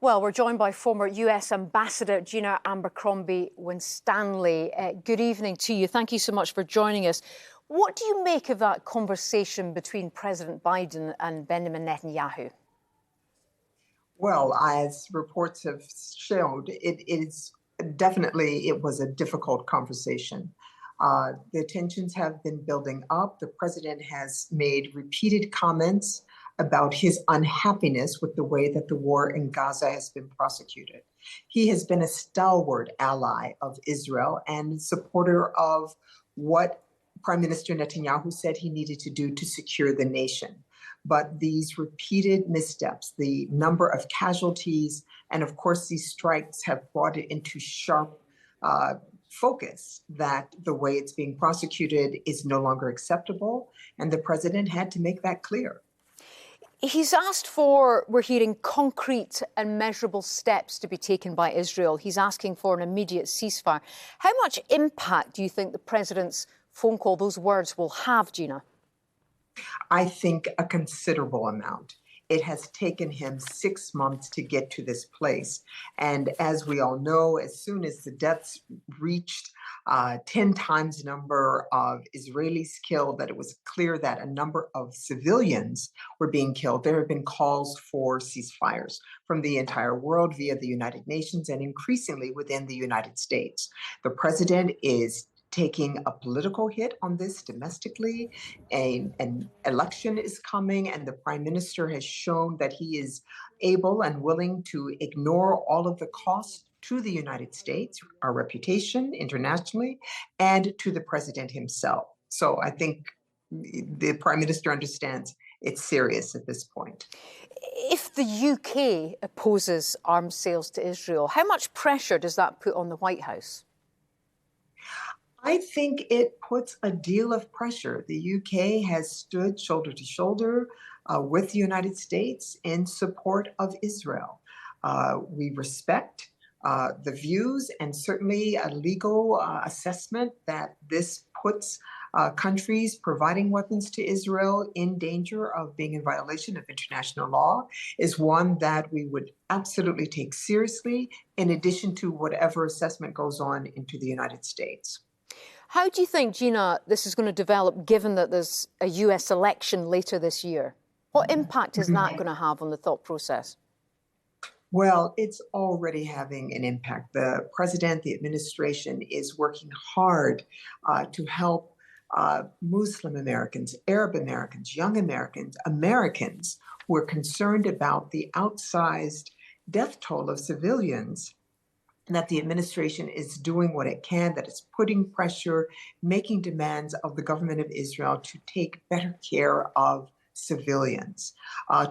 Well, we're joined by former US Ambassador Gina Abercrombie-Winstanley. Good evening to you. Thank you so much for joining us. What do you make of that conversation between President Biden and Benjamin Netanyahu? Well, as reports have showed, it was a difficult conversation. The tensions have been building up. The president has made repeated comments about his unhappiness with the way that the war in Gaza has been prosecuted. He has been a stalwart ally of Israel and supporter of what Prime Minister Netanyahu said he needed to do to secure the nation. But these repeated missteps, the number of casualties, and of course, these strikes have brought it into sharp focus that the way it's being prosecuted is no longer acceptable. And the president had to make that clear. He's asked for, we're hearing, concrete and measurable steps to be taken by Israel. He's asking for an immediate ceasefire. How much impact do you think the president's phone call, those words, will have, Gina? I think a considerable amount. It has taken him 6 months to get to this place. And as we all know, as soon as the deaths reached 10 times the number of Israelis killed, that it was clear that a number of civilians were being killed, there have been calls for ceasefires from the entire world via the United Nations and increasingly within the United States. The president is taking a political hit on this domestically. An election is coming, and the prime minister has shown that he is able and willing to ignore all of the costs to the United States, our reputation internationally, and to the president himself. So I think the prime minister understands it's serious at this point. If the UK opposes arms sales to Israel, how much pressure does that put on the White House? I think it puts a deal of pressure. The UK has stood shoulder to shoulder with the United States in support of Israel. We respect the views and certainly a legal assessment that this puts countries providing weapons to Israel in danger of being in violation of international law is one that we would absolutely take seriously, in addition to whatever assessment goes on into the United States. How do you think, Gina, this is going to develop, given that there's a US election later this year? What impact is that going to have on the thought process? Well, it's already having an impact. The president, the administration is working hard to help Muslim Americans, Arab Americans, young Americans, Americans who are concerned about the outsized death toll of civilians, that the administration is doing what it can, that it's putting pressure, making demands of the government of Israel to take better care of civilians,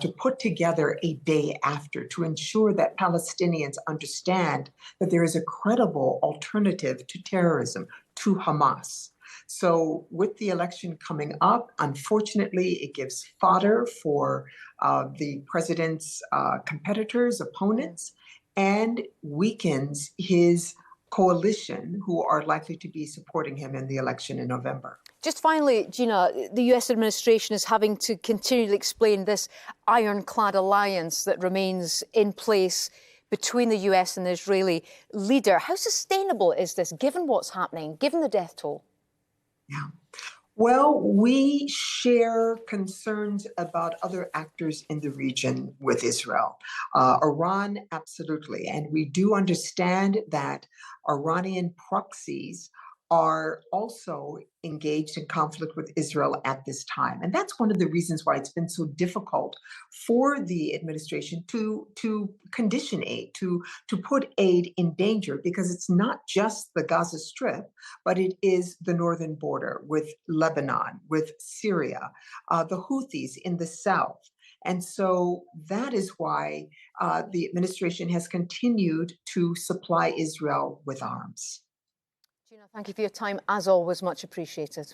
to put together a day after, to ensure that Palestinians understand that there is a credible alternative to terrorism, to Hamas. So with the election coming up, unfortunately, it gives fodder for the president's competitors, opponents, and weakens his coalition who are likely to be supporting him in the election in November. Just finally, Gina, the US administration is having to continually explain this ironclad alliance that remains in place between the US and the Israeli leader. How sustainable is this, given what's happening, given the death toll? Yeah. Well, we share concerns about other actors in the region with Israel. Iran, absolutely. And we do understand that Iranian proxies are also engaged in conflict with Israel at this time. And that's one of the reasons why it's been so difficult for the administration to condition aid, to put aid in danger, because it's not just the Gaza Strip, but it is the northern border with Lebanon, with Syria, the Houthis in the south. And so that is why the administration has continued to supply Israel with arms. Gina, thank you for your time. As always, much appreciated.